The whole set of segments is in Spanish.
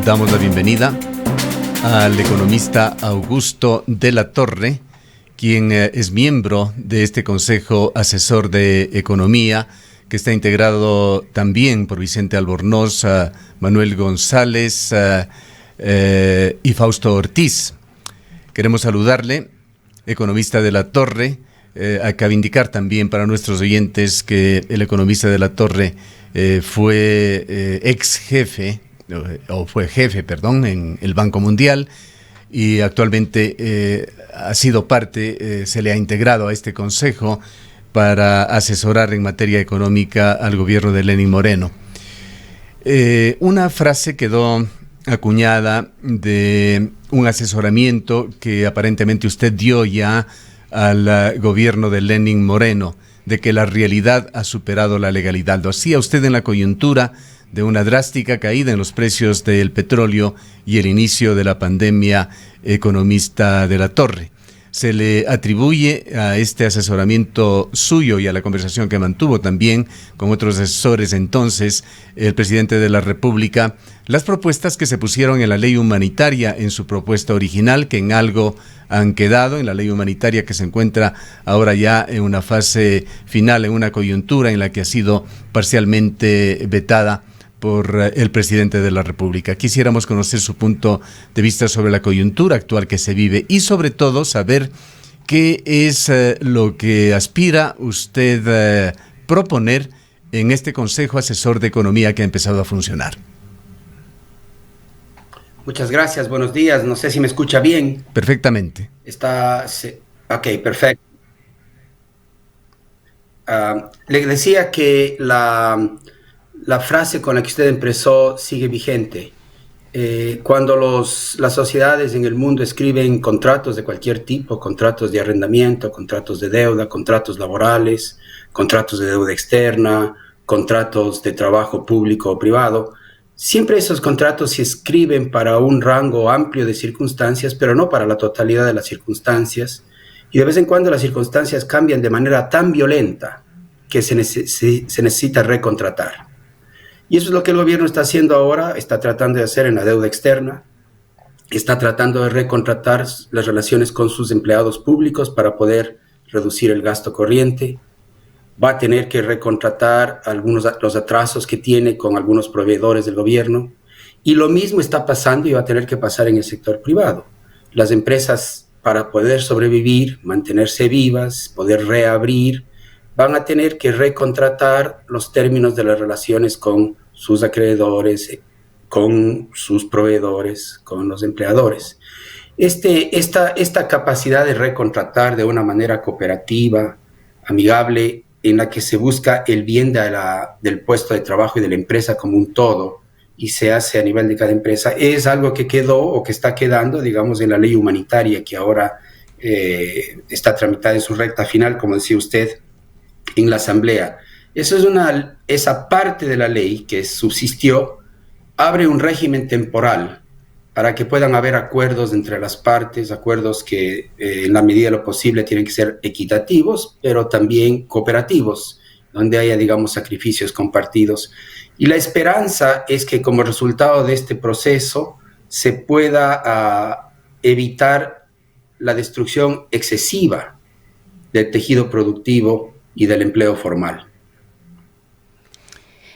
Damos la bienvenida al economista Augusto de la Torre, quien es miembro de este Consejo Asesor de Economía, que está integrado también por Vicente Albornoz, Manuel González y Fausto Ortiz. Queremos saludarle, economista de la Torre. Cabe indicar también para nuestros oyentes que el economista de la Torre fue jefe en el Banco Mundial y actualmente ha sido parte, se le ha integrado a este consejo para asesorar en materia económica al gobierno de Lenín Moreno. Una frase quedó acuñada de un asesoramiento que aparentemente usted dio ya al gobierno de Lenín Moreno, de que la realidad ha superado la legalidad. Lo hacía usted en la coyuntura de una drástica caída en los precios del petróleo y el inicio de la pandemia, economista de la Torre. Se le atribuye a este asesoramiento suyo y a la conversación que mantuvo también con otros asesores entonces el presidente de la República, las propuestas que se pusieron en la ley humanitaria en su propuesta original, que en algo han quedado, en la ley humanitaria que se encuentra ahora ya en una fase final, en una coyuntura en la que ha sido parcialmente vetada por el presidente de la República. Quisiéramos conocer su punto de vista sobre la coyuntura actual que se vive y sobre todo saber qué es lo que aspira usted proponer en este Consejo Asesor de Economía que ha empezado a funcionar. Muchas gracias, buenos días. No sé si me escucha bien. Perfectamente. Ok, perfecto. Le decía que la frase con la que usted empezó sigue vigente. Cuando las sociedades en el mundo escriben contratos de cualquier tipo, contratos de arrendamiento, contratos de deuda, contratos laborales, contratos de deuda externa, contratos de trabajo público o privado, siempre esos contratos se escriben para un rango amplio de circunstancias, pero no para la totalidad de las circunstancias. Y de vez en cuando las circunstancias cambian de manera tan violenta que se necesita recontratar. Y eso es lo que el gobierno está haciendo ahora, está tratando de hacer en la deuda externa, está tratando de recontratar las relaciones con sus empleados públicos para poder reducir el gasto corriente, va a tener que recontratar los atrasos que tiene con algunos proveedores del gobierno, y lo mismo está pasando y va a tener que pasar en el sector privado. Las empresas, para poder sobrevivir, mantenerse vivas, poder reabrir, van a tener que recontratar los términos de las relaciones con sus acreedores, con sus proveedores, con los empleadores. Esta capacidad de recontratar de una manera cooperativa, amigable, en la que se busca el bien del puesto de trabajo y de la empresa como un todo, y se hace a nivel de cada empresa, es algo que quedó o que está quedando, digamos, en la ley humanitaria que ahora está tramitada en su recta final, como decía usted, en la Asamblea. Esa parte de la ley que subsistió abre un régimen temporal para que puedan haber acuerdos entre las partes, acuerdos que en la medida de lo posible tienen que ser equitativos, pero también cooperativos, donde haya, digamos, sacrificios compartidos. Y la esperanza es que como resultado de este proceso se pueda evitar la destrucción excesiva del tejido productivo y del empleo formal.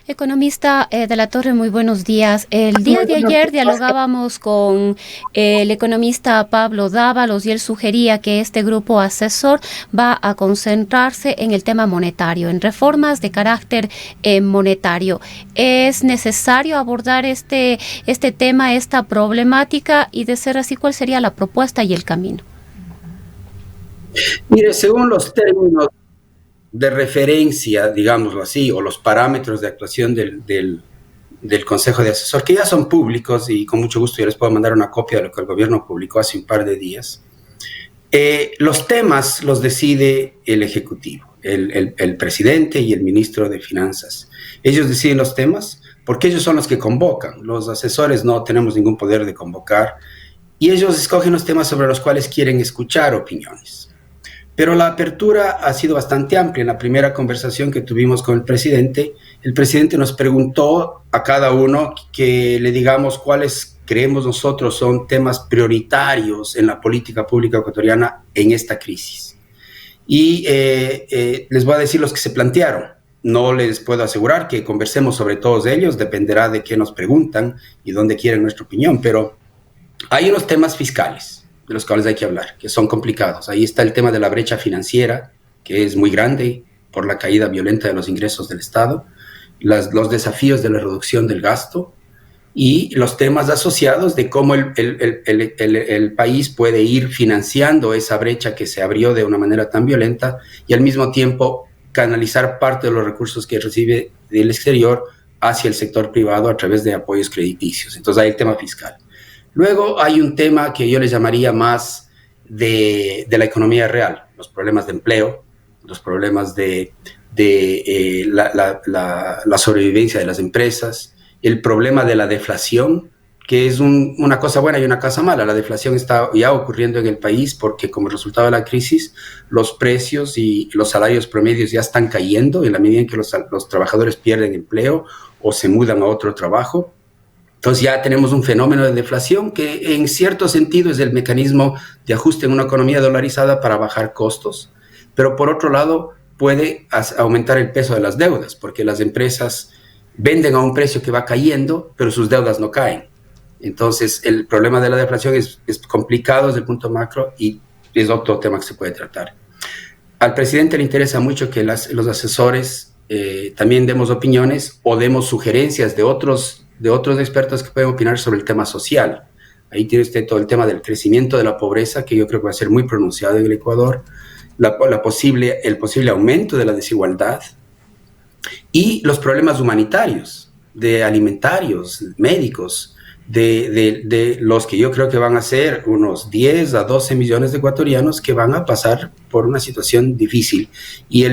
Economista de la Torre, muy buenos días. El día de ayer dialogábamos con el economista Pablo Dávalos y él sugería que este grupo asesor va a concentrarse en el tema monetario, en reformas de carácter monetario. ¿Es necesario abordar este tema, esta problemática? Y de ser así, ¿cuál sería la propuesta y el camino? Mire, según los términos de referencia, digámoslo así, o los parámetros de actuación del Consejo de Asesor, que ya son públicos y con mucho gusto yo les puedo mandar una copia de lo que el gobierno publicó hace un par de días, los temas los decide el Ejecutivo, el presidente y el ministro de Finanzas. Ellos deciden los temas porque ellos son los que convocan. Los asesores no tenemos ningún poder de convocar y ellos escogen los temas sobre los cuales quieren escuchar opiniones. Pero la apertura ha sido bastante amplia. En la primera conversación que tuvimos con el presidente nos preguntó a cada uno que le digamos cuáles creemos nosotros son temas prioritarios en la política pública ecuatoriana en esta crisis. Y les voy a decir los que se plantearon. No les puedo asegurar que conversemos sobre todos ellos, dependerá de qué nos preguntan y dónde quieren nuestra opinión, pero hay unos temas fiscales de los cuales hay que hablar, que son complicados. Ahí está el tema de la brecha financiera, que es muy grande por la caída violenta de los ingresos del Estado, los desafíos de la reducción del gasto y los temas asociados de cómo el país puede ir financiando esa brecha que se abrió de una manera tan violenta y al mismo tiempo canalizar parte de los recursos que recibe del exterior hacia el sector privado a través de apoyos crediticios. Entonces hay el tema fiscal. Luego hay un tema que yo le llamaría más de la economía real, los problemas de empleo, los problemas de la sobrevivencia de las empresas, el problema de la deflación, que es una cosa buena y una cosa mala. La deflación está ya ocurriendo en el país porque como resultado de la crisis, los precios y los salarios promedios ya están cayendo en la medida en que los trabajadores pierden empleo o se mudan a otro trabajo. Entonces ya tenemos un fenómeno de deflación que en cierto sentido es el mecanismo de ajuste en una economía dolarizada para bajar costos, pero por otro lado puede aumentar el peso de las deudas porque las empresas venden a un precio que va cayendo, pero sus deudas no caen. Entonces, el problema de la deflación es complicado desde el punto macro y es otro tema que se puede tratar. Al presidente le interesa mucho que los asesores también demos opiniones o demos sugerencias de otros expertos que pueden opinar sobre el tema social. Ahí tiene usted todo el tema del crecimiento de la pobreza, que yo creo que va a ser muy pronunciado en el Ecuador, el posible aumento de la desigualdad y los problemas humanitarios, de alimentarios, médicos, de los que yo creo que van a ser unos 10 a 12 millones de ecuatorianos que van a pasar por una situación difícil y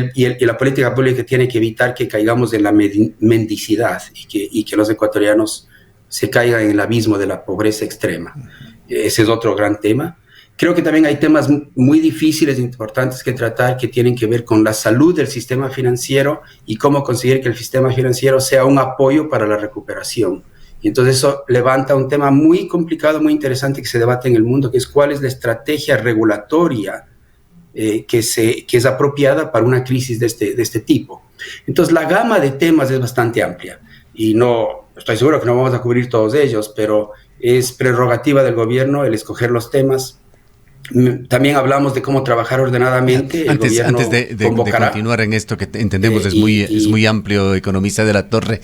la política pública tiene que evitar que caigamos en la mendicidad y que los ecuatorianos se caigan en el abismo de la pobreza extrema. Ese es otro gran tema. Creo que también hay temas muy difíciles e importantes que tratar que tienen que ver con la salud del sistema financiero y cómo conseguir que el sistema financiero sea un apoyo para la recuperación. Y entonces eso levanta un tema muy complicado, muy interesante que se debate en el mundo, que es cuál es la estrategia regulatoria que es apropiada para una crisis de este tipo. Entonces la gama de temas es bastante amplia y no estoy seguro que no vamos a cubrir todos ellos, pero es prerrogativa del gobierno el escoger los temas. También hablamos de cómo trabajar ordenadamente. Antes de continuar en esto que entendemos es muy amplio, economista de la Torre,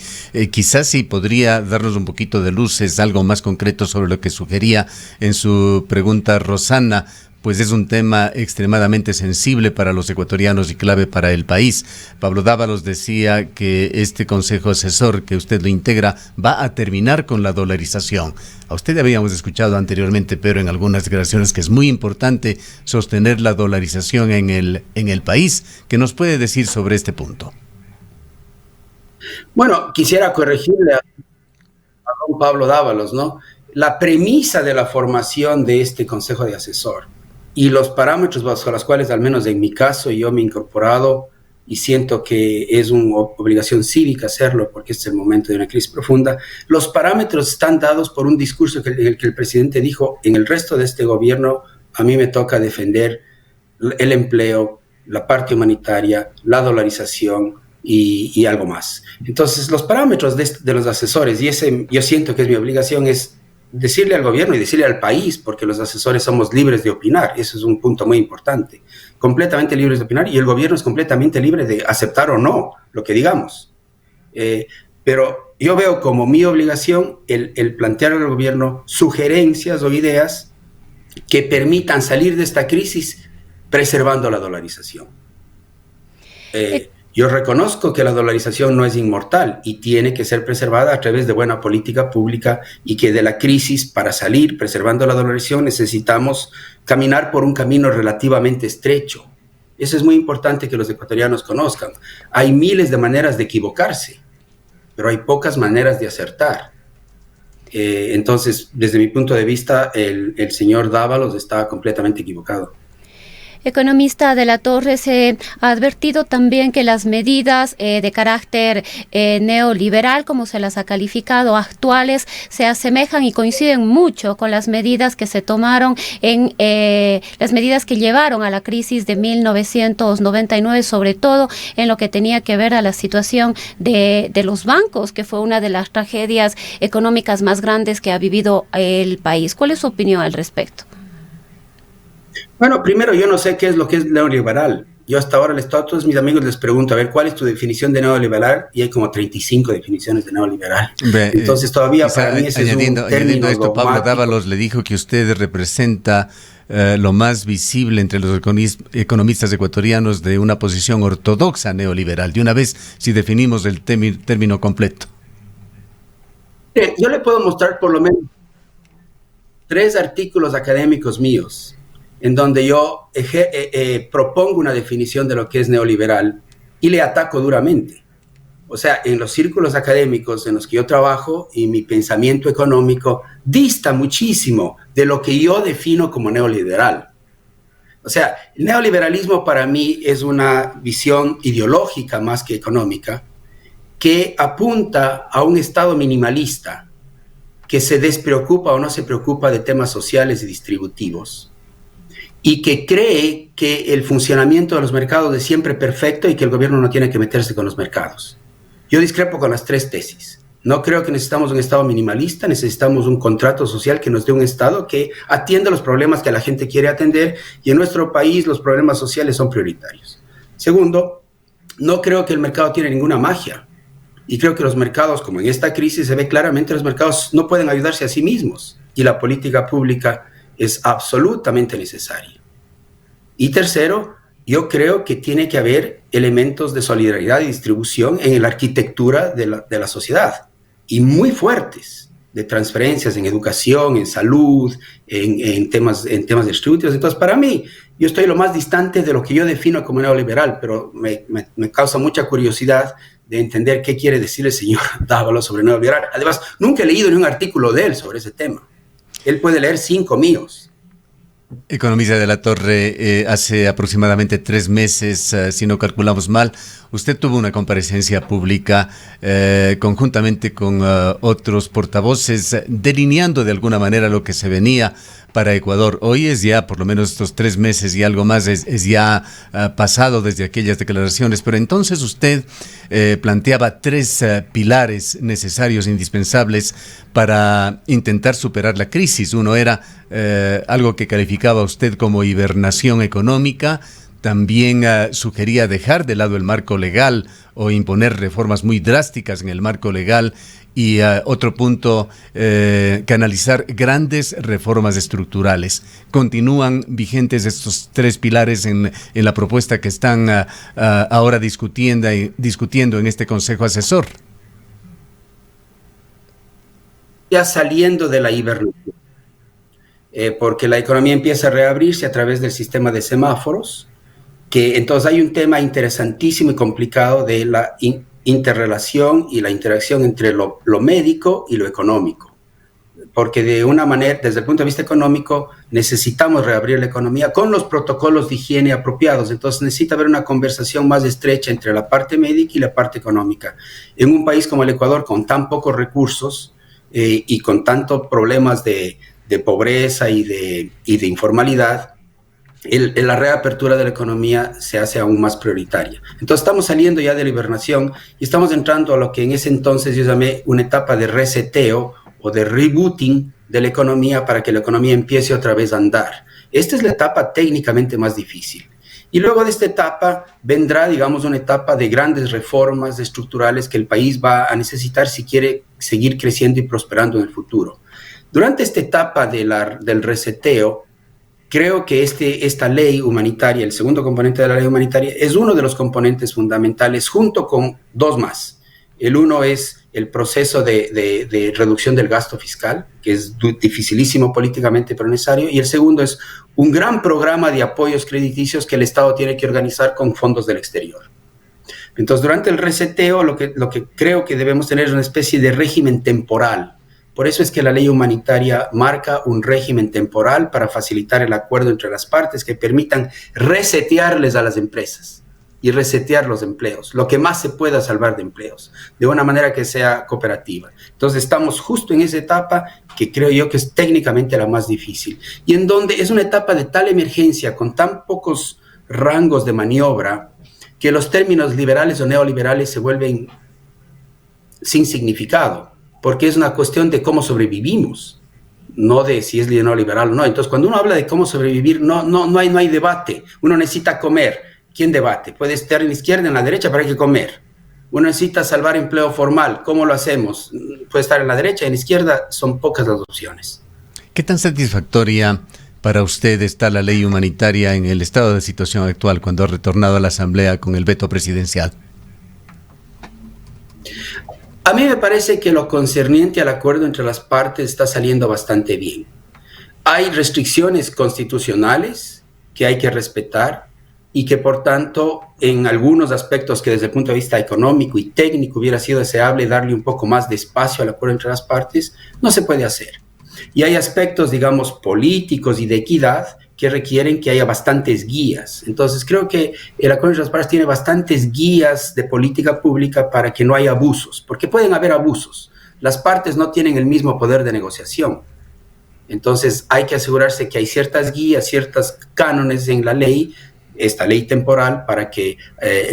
quizás sí podría darnos un poquito de luces, algo más concreto sobre lo que sugería en su pregunta Rosana, pues es un tema extremadamente sensible para los ecuatorianos y clave para el país. Pablo Dávalos decía que este consejo asesor que usted lo integra va a terminar con la dolarización. A usted habíamos escuchado anteriormente, pero en algunas declaraciones, que es muy importante sostener la dolarización en el país. ¿Qué nos puede decir sobre este punto? Bueno, quisiera corregirle a don Pablo Dávalos, ¿no? La premisa de la formación de este consejo de asesor y los parámetros bajo los cuales, al menos en mi caso, yo me he incorporado y siento que es una obligación cívica hacerlo porque este es el momento de una crisis profunda, los parámetros están dados por un discurso en el que el presidente dijo: en el resto de este gobierno a mí me toca defender el empleo, la parte humanitaria, la dolarización y algo más. Entonces, los parámetros de los asesores, y ese yo siento que es mi obligación, es decirle al gobierno y decirle al país, porque los asesores somos libres de opinar, eso es un punto muy importante, completamente libres de opinar, y el gobierno es completamente libre de aceptar o no lo que digamos. Pero yo veo como mi obligación el plantear al gobierno sugerencias o ideas que permitan salir de esta crisis preservando la dolarización. Yo reconozco que la dolarización no es inmortal y tiene que ser preservada a través de buena política pública y que de la crisis, para salir preservando la dolarización, necesitamos caminar por un camino relativamente estrecho. Eso es muy importante que los ecuatorianos conozcan. Hay miles de maneras de equivocarse, pero hay pocas maneras de acertar. Entonces, desde mi punto de vista, el señor Dávalos está completamente equivocado. Economista de la Torre, se ha advertido también que las medidas de carácter neoliberal, como se las ha calificado, actuales, se asemejan y coinciden mucho con las medidas que se tomaron las medidas que llevaron a la crisis de 1999, sobre todo en lo que tenía que ver a la situación de los bancos, que fue una de las tragedias económicas más grandes que ha vivido el país. ¿Cuál es su opinión al respecto? Bueno, primero, yo no sé qué es lo que es neoliberal. Yo hasta ahora a todos mis amigos les pregunto, a ver, ¿cuál es tu definición de neoliberal? Y hay como 35 definiciones de neoliberal. Entonces todavía para mí ese añadiendo esto, Pablo Dávalos le dijo que usted representa lo más visible entre los economistas ecuatorianos de una posición ortodoxa neoliberal. De una vez, si definimos el término completo. Yo le puedo mostrar por lo menos 3 artículos académicos míos en donde yo propongo una definición de lo que es neoliberal y le ataco duramente. O sea, en los círculos académicos en los que yo trabajo y mi pensamiento económico dista muchísimo de lo que yo defino como neoliberal. O sea, el neoliberalismo para mí es una visión ideológica más que económica que apunta a un Estado minimalista que se despreocupa o no se preocupa de temas sociales y distributivos, y que cree que el funcionamiento de los mercados es siempre perfecto y que el gobierno no tiene que meterse con los mercados. Yo discrepo con las 3 tesis. No creo que necesitamos un Estado minimalista, necesitamos un contrato social que nos dé un Estado que atienda los problemas que la gente quiere atender, y en nuestro país los problemas sociales son prioritarios. Segundo, no creo que el mercado tiene ninguna magia, y creo que los mercados, como en esta crisis se ve claramente, los mercados no pueden ayudarse a sí mismos, y la política pública es absolutamente necesaria. Y tercero, yo creo que tiene que haber elementos de solidaridad y distribución en la arquitectura de la sociedad, y muy fuertes, de transferencias en educación, en salud, en temas distributivos. Entonces, para mí, yo estoy lo más distante de lo que yo defino como neoliberal, pero me causa mucha curiosidad de entender qué quiere decir el señor Dávalos sobre neoliberal. Además, nunca he leído ni un artículo de él sobre ese tema. Él puede leer 5 míos. Economista de la Torre, hace aproximadamente 3 meses, si no calculamos mal, usted tuvo una comparecencia pública conjuntamente con otros portavoces, delineando de alguna manera lo que se venía para Ecuador. Hoy es ya, por lo menos estos 3 meses y algo más, es ya pasado desde aquellas declaraciones, pero entonces usted planteaba 3 pilares necesarios, indispensables para intentar superar la crisis. Uno era algo que calificaba usted como hibernación económica. También sugería dejar de lado el marco legal o imponer reformas muy drásticas en el marco legal. Y otro punto, canalizar grandes reformas estructurales. ¿Continúan vigentes estos 3 pilares en la propuesta que están ahora discutiendo en este Consejo Asesor? Ya saliendo de la hibernación, porque la economía empieza a reabrirse a través del sistema de semáforos, que entonces hay un tema interesantísimo y complicado de la interrelación y la interacción entre lo médico y lo económico, porque de una manera, desde el punto de vista económico, necesitamos reabrir la economía con los protocolos de higiene apropiados. Entonces necesita haber una conversación más estrecha entre la parte médica y la parte económica. En un país como el Ecuador, con tan pocos recursos y con tantos problemas de pobreza y de informalidad, la reapertura de la economía se hace aún más prioritaria. Entonces estamos saliendo ya de la hibernación y estamos entrando a lo que en ese entonces yo llamé una etapa de reseteo o de rebooting de la economía para que la economía empiece otra vez a andar. Esta es la etapa técnicamente más difícil. Y luego de esta etapa vendrá, digamos, una etapa de grandes reformas estructurales que el país va a necesitar si quiere seguir creciendo y prosperando en el futuro. Durante esta etapa del reseteo, creo que esta ley humanitaria, el segundo componente de la ley humanitaria, es uno de los componentes fundamentales junto con 2 más. El uno es el proceso de reducción del gasto fiscal, que es dificilísimo políticamente pero necesario, y el segundo es un gran programa de apoyos crediticios que el Estado tiene que organizar con fondos del exterior. Entonces, durante el reseteo, lo que creo que debemos tener es una especie de régimen temporal Por eso es que la ley humanitaria marca un régimen temporal para facilitar el acuerdo entre las partes que permitan resetearles a las empresas y resetear los empleos, lo que más se pueda salvar de empleos, de una manera que sea cooperativa. Entonces estamos justo en esa etapa que creo yo que es técnicamente la más difícil, y en donde es una etapa de tal emergencia, con tan pocos rangos de maniobra, que los términos liberales o neoliberales se vuelven sin significado, porque es una cuestión de cómo sobrevivimos, no de si es neoliberal o no. Entonces, cuando uno habla de cómo sobrevivir, no hay debate. Uno necesita comer. ¿Quién debate? Puede estar en la izquierda, en la derecha, pero hay que comer. Uno necesita salvar empleo formal. ¿Cómo lo hacemos? Puede estar en la derecha, en la izquierda, son pocas las opciones. ¿Qué tan satisfactoria para usted está la ley humanitaria en el estado de situación actual, cuando ha retornado a la Asamblea con el veto presidencial? A mí me parece que lo concerniente al acuerdo entre las partes está saliendo bastante bien. Hay restricciones constitucionales que hay que respetar y que, por tanto, en algunos aspectos que desde el punto de vista económico y técnico hubiera sido deseable darle un poco más de espacio al acuerdo entre las partes, no se puede hacer. Y hay aspectos, digamos, políticos y de equidad que requieren que haya bastantes guías. Entonces, creo que el acuerdo entre las partes tiene bastantes guías de política pública para que no haya abusos, porque pueden haber abusos. Las partes no tienen el mismo poder de negociación. Entonces, hay que asegurarse que hay ciertas guías, ciertos cánones en la ley, esta ley temporal, para que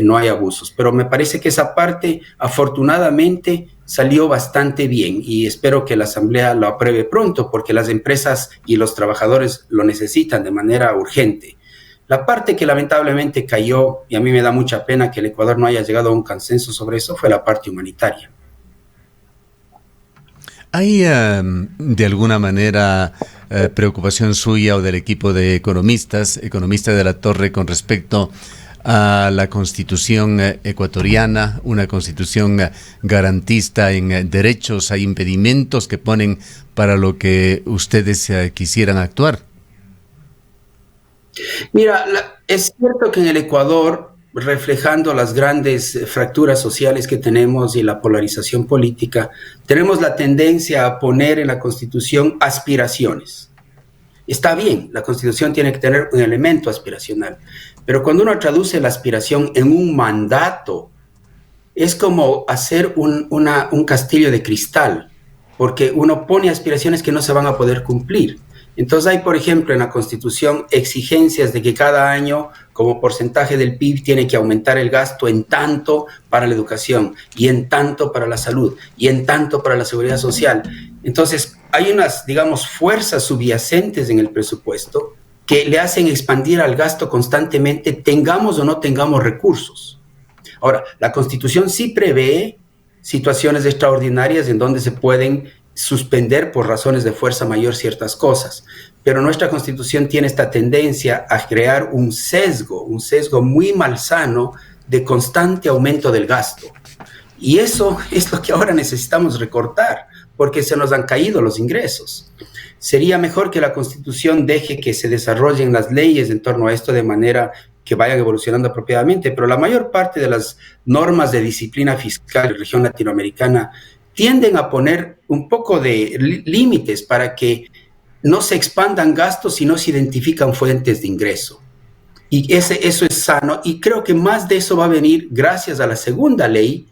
no haya abusos. Pero me parece que esa parte, afortunadamente, salió bastante bien, y espero que la Asamblea lo apruebe pronto, porque las empresas y los trabajadores lo necesitan de manera urgente. La parte que lamentablemente cayó, y a mí me da mucha pena que el Ecuador no haya llegado a un consenso sobre eso, fue la parte humanitaria. ¿Hay de alguna manera preocupación suya o del equipo de economistas de la Torre, con respecto a la Constitución ecuatoriana, una Constitución garantista en derechos? ¿Hay impedimentos que ponen para lo que ustedes quisieran actuar? Mira, es cierto que en el Ecuador, reflejando las grandes fracturas sociales que tenemos y la polarización política, tenemos la tendencia a poner en la Constitución aspiraciones. Está bien, la Constitución tiene que tener un elemento aspiracional, pero cuando uno traduce la aspiración en un mandato, es como hacer un castillo de cristal, porque uno pone aspiraciones que no se van a poder cumplir. Entonces hay, por ejemplo, en la Constitución exigencias de que cada año, como porcentaje del PIB, tiene que aumentar el gasto en tanto para la educación, y en tanto para la salud, y en tanto para la seguridad social. Entonces hay unas, digamos, fuerzas subyacentes en el presupuesto que le hacen expandir al gasto constantemente, tengamos o no tengamos recursos. Ahora, la Constitución sí prevé situaciones extraordinarias en donde se pueden suspender por razones de fuerza mayor ciertas cosas, pero nuestra Constitución tiene esta tendencia a crear un sesgo muy malsano de constante aumento del gasto. Y eso es lo que ahora necesitamos recortar, porque se nos han caído los ingresos. Sería mejor que la Constitución deje que se desarrollen las leyes en torno a esto de manera que vayan evolucionando apropiadamente, pero la mayor parte de las normas de disciplina fiscal de la región latinoamericana tienden a poner un poco de límites para que no se expandan gastos si no se identifican fuentes de ingreso. Y eso es sano, y creo que más de eso va a venir gracias a la segunda ley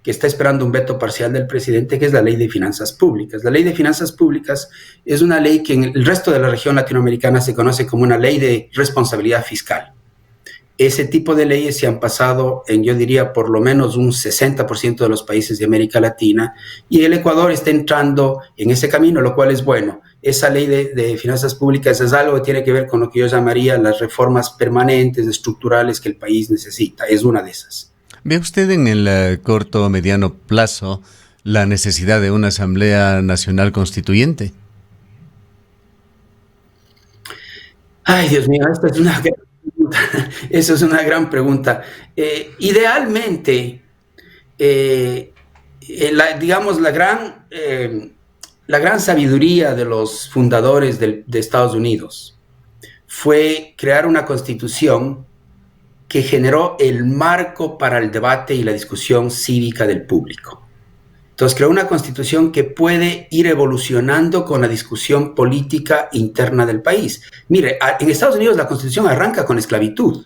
que está esperando un veto parcial del presidente, que es la Ley de Finanzas Públicas. La Ley de Finanzas Públicas es una ley que en el resto de la región latinoamericana se conoce como una ley de responsabilidad fiscal. Ese tipo de leyes se han pasado en, yo diría, por lo menos un 60% de los países de América Latina, y el Ecuador está entrando en ese camino, lo cual es bueno. Esa ley de finanzas públicas es algo que tiene que ver con lo que yo llamaría las reformas permanentes, estructurales que el país necesita. Es una de esas. ¿Ve usted en el corto o mediano plazo la necesidad de una Asamblea Nacional Constituyente? Ay, Dios mío, esta es una gran pregunta. Eso es una gran pregunta. Idealmente, digamos, la gran sabiduría de los fundadores de Estados Unidos fue crear una constitución que generó el marco para el debate y la discusión cívica del público. Entonces creó una constitución que puede ir evolucionando con la discusión política interna del país. Mire, en Estados Unidos la constitución arranca con esclavitud,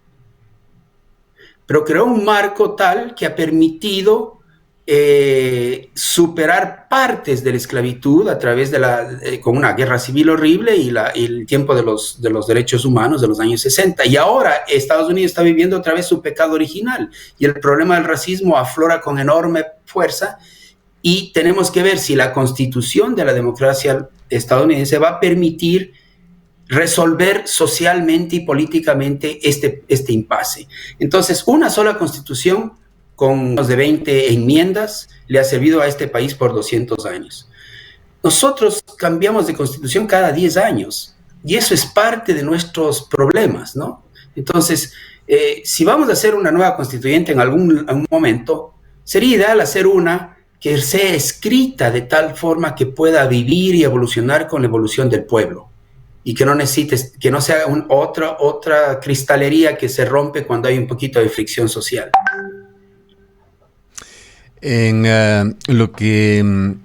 pero creó un marco tal que ha permitido superar partes de la esclavitud a través de con una guerra civil horrible y el tiempo de los derechos humanos de los años 60. Y ahora Estados Unidos está viviendo otra vez su pecado original y el problema del racismo aflora con enorme fuerza, y tenemos que ver si la constitución de la democracia estadounidense va a permitir resolver socialmente y políticamente este impasse. Entonces, una sola constitución con más de 20 enmiendas le ha servido a este país por 200 años. Nosotros cambiamos de constitución cada 10 años y eso es parte de nuestros problemas, ¿no? Entonces, si vamos a hacer una nueva constituyente en algún momento, sería ideal hacer una que sea escrita de tal forma que pueda vivir y evolucionar con la evolución del pueblo y que no sea otra cristalería que se rompe cuando hay un poquito de fricción social. En lo que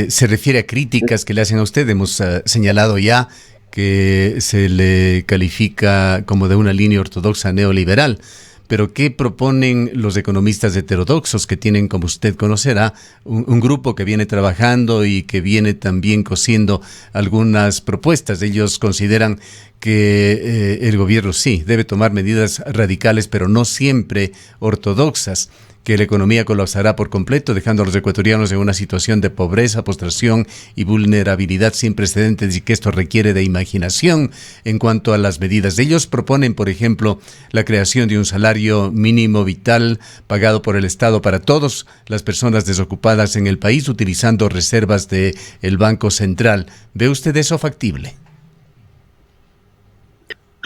se refiere a críticas que le hacen a usted, hemos señalado ya que se le califica como de una línea ortodoxa neoliberal. Pero ¿qué proponen los economistas heterodoxos que tienen, como usted conocerá, un grupo que viene trabajando y que viene también cosiendo algunas propuestas? Ellos consideran que el gobierno sí debe tomar medidas radicales, pero no siempre ortodoxas, que la economía colapsará por completo, dejando a los ecuatorianos en una situación de pobreza, postración y vulnerabilidad sin precedentes, y que esto requiere de imaginación en cuanto a las medidas. Ellos proponen, por ejemplo, la creación de un salario mínimo vital pagado por el Estado para todas las personas desocupadas en el país, utilizando reservas del Banco Central. ¿Ve usted eso factible?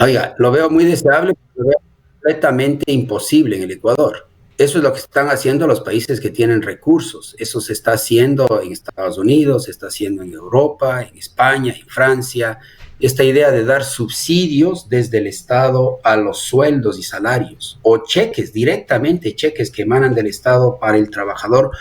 Oiga, lo veo muy deseable, pero lo veo completamente imposible en el Ecuador. Eso es lo que están haciendo los países que tienen recursos. Eso se está haciendo en Estados Unidos, se está haciendo en Europa, en España, en Francia. Esta idea de dar subsidios desde el Estado a los sueldos y salarios, o cheques, directamente cheques que emanan del Estado para el trabajador.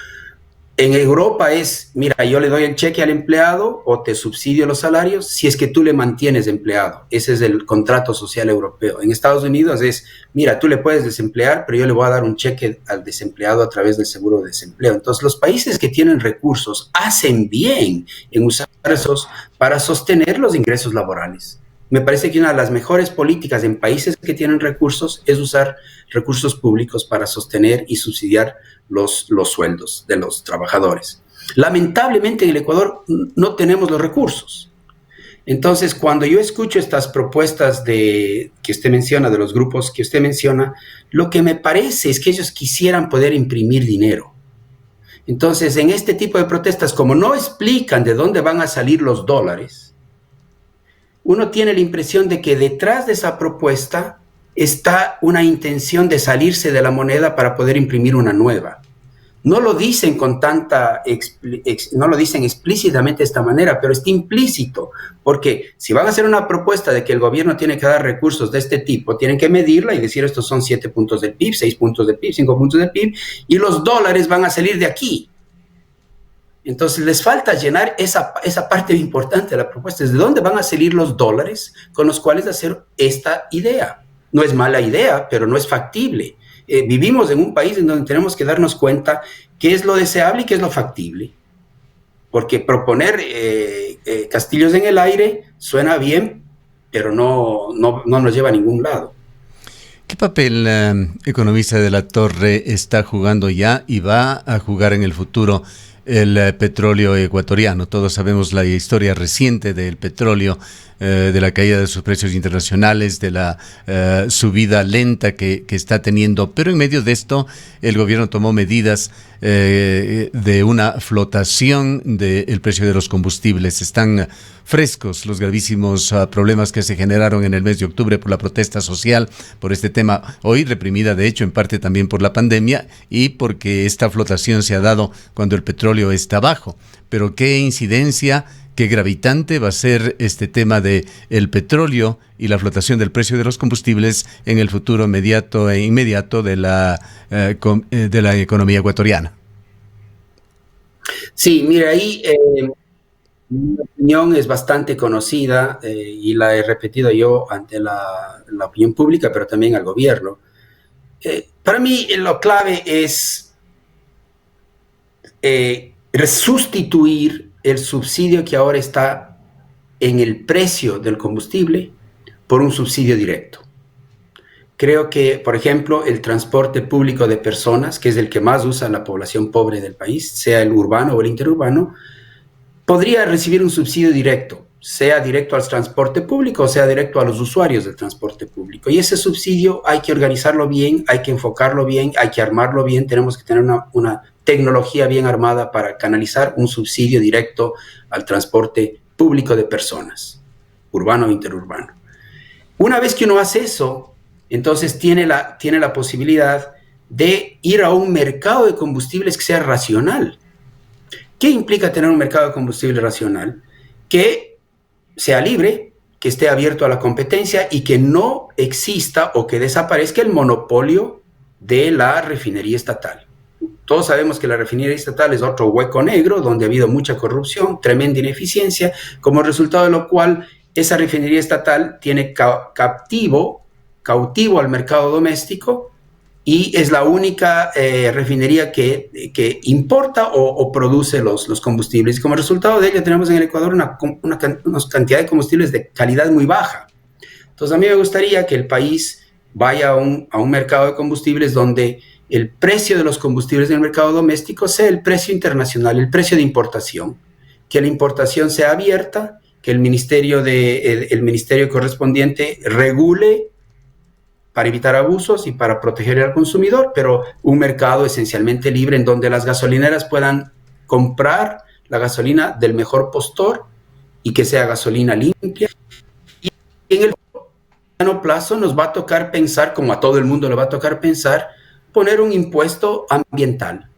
En Europa es, mira, yo le doy el cheque al empleado o te subsidio los salarios si es que tú le mantienes empleado. Ese es el contrato social europeo. En Estados Unidos es, mira, tú le puedes desemplear, pero yo le voy a dar un cheque al desempleado a través del seguro de desempleo. Entonces, los países que tienen recursos hacen bien en usar esos para sostener los ingresos laborales. Me parece que una de las mejores políticas en países que tienen recursos es usar recursos públicos para sostener y subsidiar los sueldos de los trabajadores. Lamentablemente en el Ecuador no tenemos los recursos. Entonces, cuando yo escucho estas propuestas que usted menciona, de los grupos que usted menciona, lo que me parece es que ellos quisieran poder imprimir dinero. Entonces, en este tipo de protestas, como no explican de dónde van a salir los dólares, uno tiene la impresión de que detrás de esa propuesta está una intención de salirse de la moneda para poder imprimir una nueva. No lo dicen no lo dicen explícitamente de esta manera, pero está implícito, porque si van a hacer una propuesta de que el gobierno tiene que dar recursos de este tipo, tienen que medirla y decir estos son 7 puntos del PIB, 6 puntos del PIB, 5 puntos del PIB, y los dólares van a salir de aquí. Entonces les falta llenar esa parte importante de la propuesta, es de dónde van a salir los dólares con los cuales hacer esta idea. No es mala idea, pero no es factible. Vivimos en un país en donde tenemos que darnos cuenta qué es lo deseable y qué es lo factible. Porque proponer castillos en el aire suena bien, pero no nos lleva a ningún lado. ¿Qué papel, economista de la Torre, está jugando ya y va a jugar en el futuro el petróleo ecuatoriano? Todos sabemos la historia reciente del petróleo, de la caída de sus precios internacionales, de la subida lenta que está teniendo, pero en medio de esto el gobierno tomó medidas de una flotación del precio de los combustibles. Están frescos los gravísimos problemas que se generaron en el mes de octubre por la protesta social, por este tema, hoy reprimida de hecho en parte también por la pandemia y porque esta flotación se ha dado cuando el petróleo está bajo. Pero ¿qué incidencia, qué gravitante va a ser este tema de el petróleo y la flotación del precio de los combustibles en el futuro inmediato de la economía ecuatoriana? Sí, mira, ahí mi opinión es bastante conocida y la he repetido yo ante la opinión pública, pero también al gobierno. Para mí lo clave es sustituir el subsidio que ahora está en el precio del combustible por un subsidio directo. Creo que, por ejemplo, el transporte público de personas, que es el que más usa la población pobre del país, sea el urbano o el interurbano, podría recibir un subsidio directo, sea directo al transporte público o sea directo a los usuarios del transporte público. Y ese subsidio hay que organizarlo bien, hay que enfocarlo bien, hay que armarlo bien, tenemos que tener una tecnología bien armada para canalizar un subsidio directo al transporte público de personas, urbano o interurbano. Una vez que uno hace eso, entonces tiene la posibilidad de ir a un mercado de combustibles que sea racional. ¿Qué implica tener un mercado de combustible racional? Que sea libre, que esté abierto a la competencia y que no exista o que desaparezca el monopolio de la refinería estatal. Todos sabemos que la refinería estatal es otro hueco negro donde ha habido mucha corrupción, tremenda ineficiencia, como resultado de lo cual esa refinería estatal tiene cautivo al mercado doméstico y es la única refinería que importa o produce los combustibles. Y como resultado de ello tenemos en el Ecuador una cantidad de combustibles de calidad muy baja. Entonces a mí me gustaría que el país vaya a un mercado de combustibles donde el precio de los combustibles en el mercado doméstico sea el precio internacional, el precio de importación, que la importación sea abierta, que el ministerio correspondiente regule para evitar abusos y para proteger al consumidor, pero un mercado esencialmente libre en donde las gasolineras puedan comprar la gasolina del mejor postor y que sea gasolina limpia. Y en el mediano plazo nos va a tocar pensar, como a todo el mundo le va a tocar pensar, poner un impuesto ambiental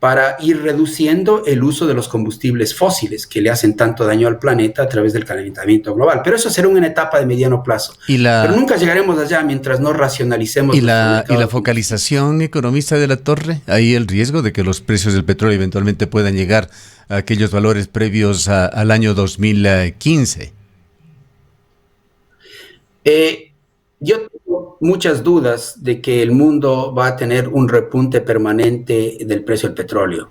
para ir reduciendo el uso de los combustibles fósiles que le hacen tanto daño al planeta a través del calentamiento global. Pero eso será una etapa de mediano plazo. Pero nunca llegaremos allá mientras no racionalicemos. ¿Y la focalización economista de la Torre? Ahí el riesgo de que los precios del petróleo eventualmente puedan llegar a aquellos valores previos al año 2015. Yo tengo muchas dudas de que el mundo va a tener un repunte permanente del precio del petróleo.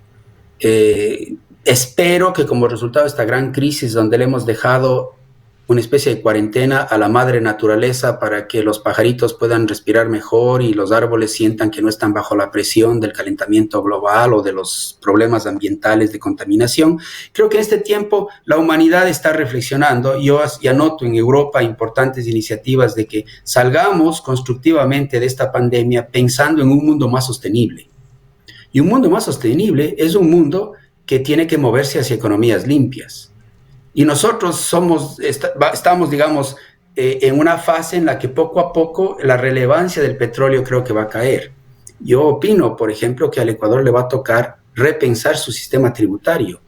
Espero que como resultado de esta gran crisis donde le hemos dejado una especie de cuarentena a la madre naturaleza para que los pajaritos puedan respirar mejor y los árboles sientan que no están bajo la presión del calentamiento global o de los problemas ambientales de contaminación. Creo que en este tiempo la humanidad está reflexionando. Yo ya noto en Europa importantes iniciativas de que salgamos constructivamente de esta pandemia pensando en un mundo más sostenible. Y un mundo más sostenible es un mundo que tiene que moverse hacia economías limpias. Y nosotros estamos, digamos, en una fase en la que poco a poco la relevancia del petróleo creo que va a caer. Yo opino, por ejemplo, que al Ecuador le va a tocar repensar su sistema tributario,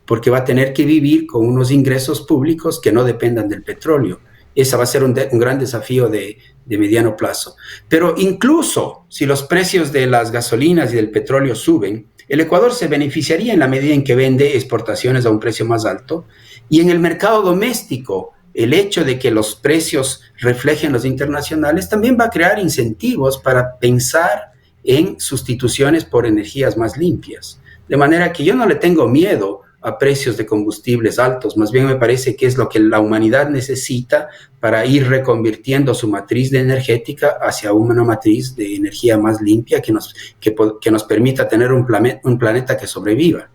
porque va a tener que vivir con unos ingresos públicos que no dependan del petróleo. Ese va a ser un gran desafío de mediano plazo. Pero incluso si los precios de las gasolinas y del petróleo suben, el Ecuador se beneficiaría en la medida en que vende exportaciones a un precio más alto. Y en el mercado doméstico, el hecho de que los precios reflejen los internacionales también va a crear incentivos para pensar en sustituciones por energías más limpias. De manera que yo no le tengo miedo a precios de combustibles altos, más bien me parece que es lo que la humanidad necesita para ir reconvirtiendo su matriz de energética hacia una matriz de energía más limpia que nos permita tener un planeta que sobreviva.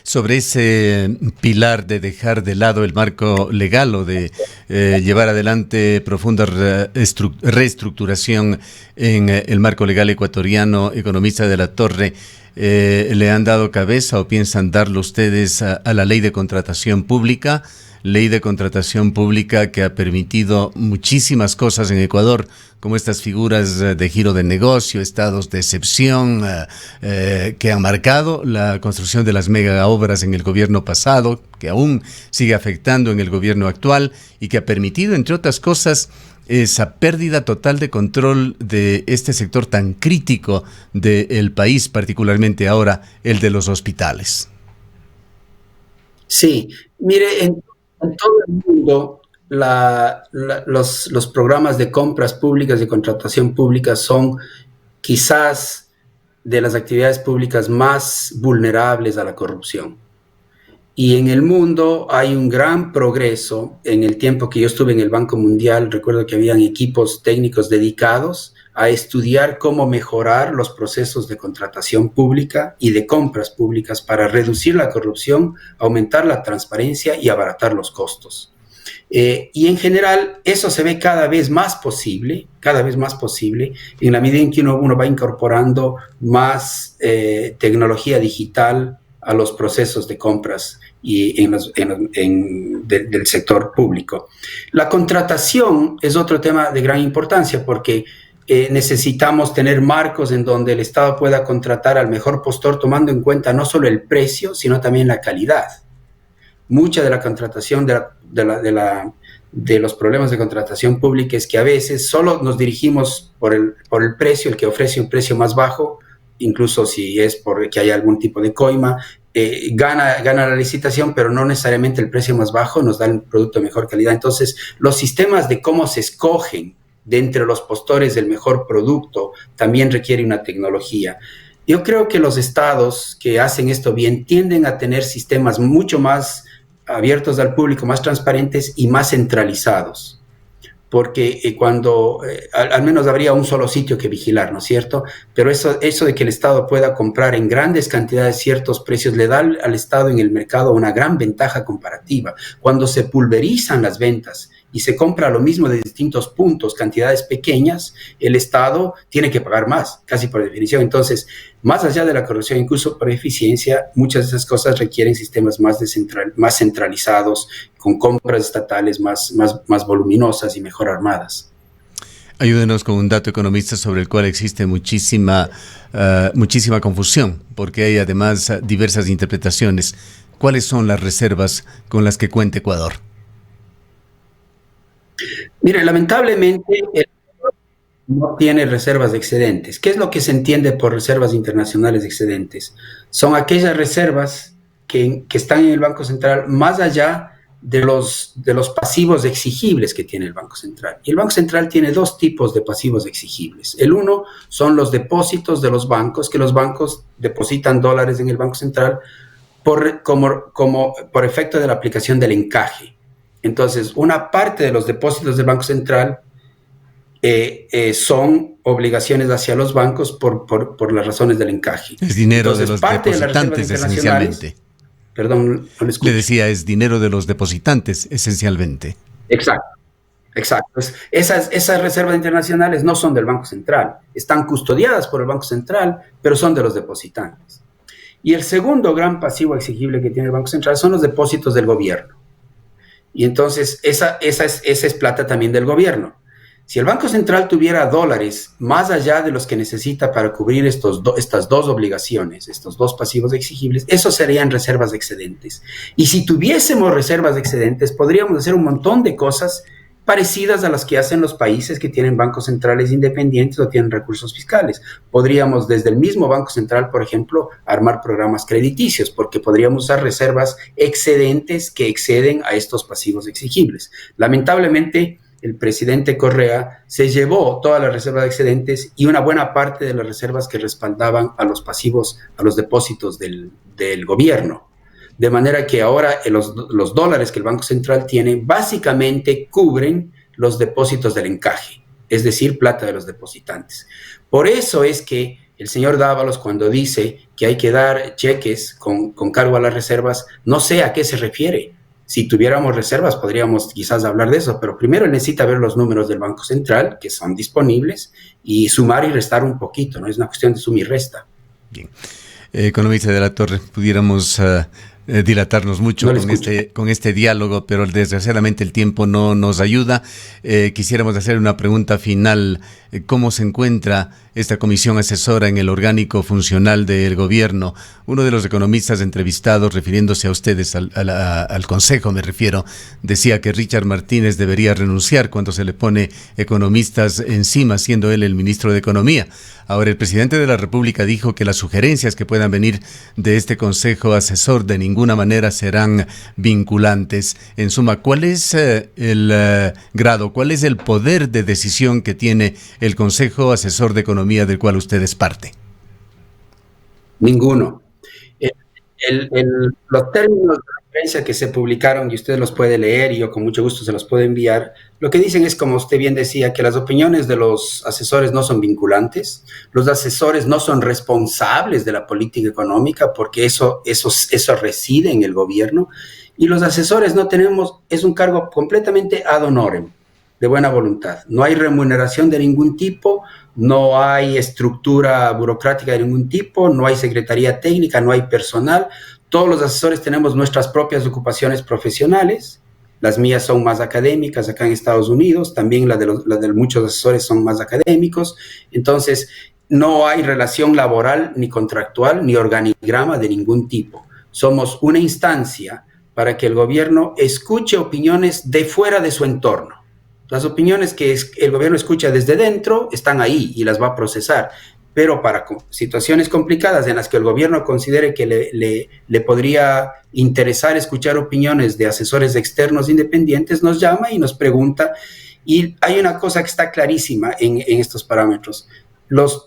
Sobre ese pilar de dejar de lado el marco legal o de llevar adelante profunda reestructuración en el marco legal ecuatoriano, economista de la Torre, ¿le han dado cabeza o piensan darlo ustedes a la ley de contratación pública? Ley de contratación pública que ha permitido muchísimas cosas en Ecuador, como estas figuras de giro de negocio, estados de excepción, que han marcado la construcción de las mega obras en el gobierno pasado, que aún sigue afectando en el gobierno actual y que ha permitido, entre otras cosas, esa pérdida total de control de este sector tan crítico del país, particularmente ahora el de los hospitales. Sí, mire, en todo el mundo los programas de compras públicas y contratación pública son quizás de las actividades públicas más vulnerables a la corrupción. Y en el mundo hay un gran progreso. En el tiempo que yo estuve en el Banco Mundial, recuerdo que habían equipos técnicos dedicados a estudiar cómo mejorar los procesos de contratación pública y de compras públicas para reducir la corrupción, aumentar la transparencia y abaratar los costos. Y en general eso se ve cada vez más posible, en la medida en que uno va incorporando más tecnología digital a los procesos de compras y del sector público. La contratación es otro tema de gran importancia porque necesitamos tener marcos en donde el Estado pueda contratar al mejor postor tomando en cuenta no solo el precio, sino también la calidad. Mucha de la contratación de los problemas de contratación pública es que a veces solo nos dirigimos por el precio, el que ofrece un precio más bajo, incluso si es porque hay algún tipo de coima, gana la licitación, pero no necesariamente el precio más bajo nos da el producto de mejor calidad. Entonces, los sistemas de cómo se escogen de entre los postores del mejor producto también requiere una tecnología. Yo creo que los estados que hacen esto bien tienden a tener sistemas mucho más abiertos al público, más transparentes y más centralizados. Porque al menos habría un solo sitio que vigilar, ¿no es cierto? Pero eso de que el Estado pueda comprar en grandes cantidades ciertos precios le da al Estado en el mercado una gran ventaja comparativa. Cuando se pulverizan las ventas y se compra lo mismo de distintos puntos, cantidades pequeñas, el Estado tiene que pagar más, casi por definición. Entonces, más allá de la corrupción, incluso por eficiencia, muchas de esas cosas requieren sistemas más centralizados, con compras estatales más voluminosas y mejor armadas. Ayúdenos con un dato economista sobre el cual existe muchísima confusión, porque hay además diversas interpretaciones. ¿Cuáles son las reservas con las que cuenta Ecuador? Mire, lamentablemente el no tiene reservas de excedentes. ¿Qué es lo que se entiende por reservas internacionales de excedentes? Son aquellas reservas que están en el Banco Central más allá de los pasivos exigibles que tiene el Banco Central. Y el Banco Central tiene dos tipos de pasivos exigibles. El uno son los depósitos de los bancos, que los bancos depositan dólares en el Banco Central por efecto de la aplicación del encaje. Entonces, una parte de los depósitos del Banco Central son obligaciones hacia los bancos por las razones del encaje. Es dinero. Entonces, de los depositantes, esencialmente. Perdón, no le escucho. Le decía, es dinero de los depositantes, esencialmente. Exacto. Esas reservas internacionales no son del Banco Central. Están custodiadas por el Banco Central, pero son de los depositantes. Y el segundo gran pasivo exigible que tiene el Banco Central son los depósitos del gobierno. Y entonces esa es plata también del gobierno. Si el Banco Central tuviera dólares más allá de los que necesita para cubrir estas dos obligaciones, estos dos pasivos exigibles, esos serían reservas de excedentes. Y si tuviésemos reservas de excedentes, podríamos hacer un montón de cosas parecidas a las que hacen los países que tienen bancos centrales independientes o tienen recursos fiscales. Podríamos desde el mismo Banco Central, por ejemplo, armar programas crediticios, porque podríamos usar reservas excedentes que exceden a estos pasivos exigibles. Lamentablemente, el presidente Correa se llevó toda la reserva de excedentes y una buena parte de las reservas que respaldaban a los pasivos, a los depósitos del gobierno. De manera que ahora los dólares que el Banco Central tiene básicamente cubren los depósitos del encaje, es decir, plata de los depositantes. Por eso es que el señor Dávalos, cuando dice que hay que dar cheques con cargo a las reservas, no sé a qué se refiere. Si tuviéramos reservas podríamos quizás hablar de eso, pero primero él necesita ver los números del Banco Central que son disponibles y sumar y restar un poquito, no es una cuestión de suma y resta. Bien. Economista de la Torre, pudiéramos dilatarnos mucho con este diálogo, pero desgraciadamente el tiempo no nos ayuda. Quisiéramos hacer una pregunta final. ¿Cómo se encuentra esta comisión asesora en el orgánico funcional del gobierno? Uno de los economistas entrevistados, refiriéndose a ustedes, al Consejo me refiero, decía que Richard Martínez debería renunciar cuando se le pone economistas encima, siendo él el ministro de Economía. Ahora, el presidente de la República dijo que las sugerencias que puedan venir de este Consejo Asesor de ninguna manera serán vinculantes. En suma, ¿cuál es el grado, cuál es el poder de decisión que tiene el Consejo Asesor de Economía del cual usted es parte? Ninguno. Los términos de referencia que se publicaron, y usted los puede leer y yo con mucho gusto se los puedo enviar, lo que dicen es, como usted bien decía, que las opiniones de los asesores no son vinculantes, los asesores no son responsables de la política económica porque eso reside en el gobierno, y los asesores no tenemos, es un cargo completamente ad honorem, de buena voluntad. No hay remuneración de ningún tipo, no hay estructura burocrática de ningún tipo, no hay secretaría técnica, no hay personal. Todos los asesores tenemos nuestras propias ocupaciones profesionales. Las mías son más académicas acá en Estados Unidos, también las de muchos asesores son más académicos. Entonces, no hay relación laboral, ni contractual, ni organigrama de ningún tipo. Somos una instancia para que el gobierno escuche opiniones de fuera de su entorno. Las opiniones que el gobierno escucha desde dentro están ahí y las va a procesar, pero para situaciones complicadas en las que el gobierno considere que le podría interesar escuchar opiniones de asesores externos independientes, nos llama y nos pregunta. Y hay una cosa que está clarísima en estos parámetros.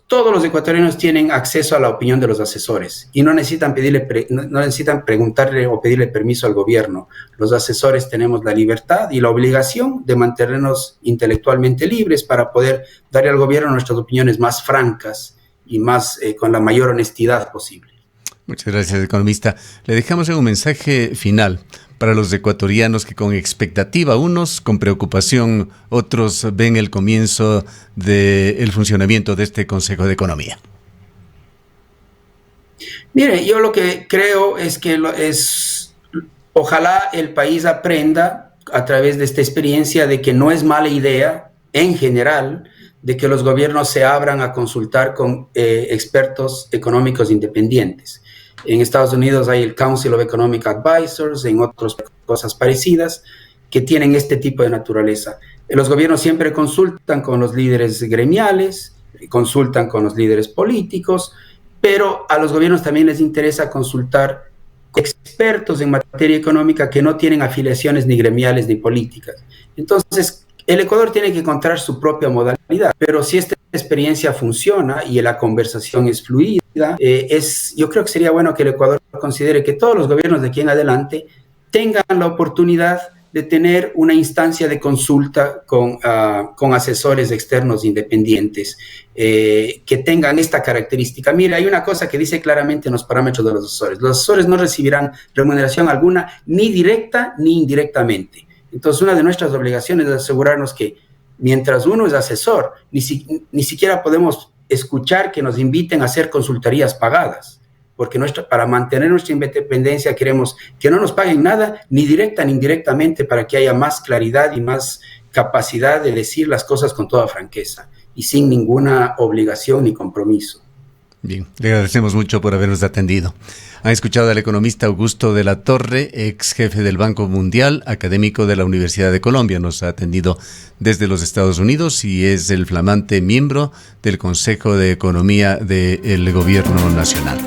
Todos los ecuatorianos tienen acceso a la opinión de los asesores y no necesitan preguntarle o pedirle permiso al gobierno. Los asesores tenemos la libertad y la obligación de mantenernos intelectualmente libres para poder darle al gobierno nuestras opiniones más francas y más con la mayor honestidad posible. Muchas gracias, economista. Le dejamos un mensaje final para los ecuatorianos que con expectativa, unos con preocupación, otros ven el comienzo del funcionamiento de este Consejo de Economía. Mire, yo lo que creo es que ojalá el país aprenda a través de esta experiencia de que no es mala idea, en general, de que los gobiernos se abran a consultar con expertos económicos independientes. En Estados Unidos hay el Council of Economic Advisors, en otras cosas parecidas, que tienen este tipo de naturaleza. Los gobiernos siempre consultan con los líderes gremiales, consultan con los líderes políticos, pero a los gobiernos también les interesa consultar expertos en materia económica que no tienen afiliaciones ni gremiales ni políticas. Entonces, el Ecuador tiene que encontrar su propia modalidad, pero si esta experiencia funciona y la conversación es fluida, yo creo que sería bueno que el Ecuador considere que todos los gobiernos de aquí en adelante tengan la oportunidad de tener una instancia de consulta con asesores externos independientes que tengan esta característica. Mira, hay una cosa que dice claramente en los parámetros de los asesores. Los asesores no recibirán remuneración alguna, ni directa ni indirectamente. Entonces, una de nuestras obligaciones es asegurarnos que mientras uno es asesor, ni siquiera podemos escuchar que nos inviten a hacer consultorías pagadas, porque para mantener nuestra independencia queremos que no nos paguen nada, ni directa ni indirectamente, para que haya más claridad y más capacidad de decir las cosas con toda franqueza y sin ninguna obligación ni compromiso. Bien, le agradecemos mucho por habernos atendido. Han escuchado al economista Augusto de la Torre, ex jefe del Banco Mundial, académico de la Universidad de Colombia. Nos ha atendido desde los Estados Unidos y es el flamante miembro del Consejo de Economía del Gobierno Nacional.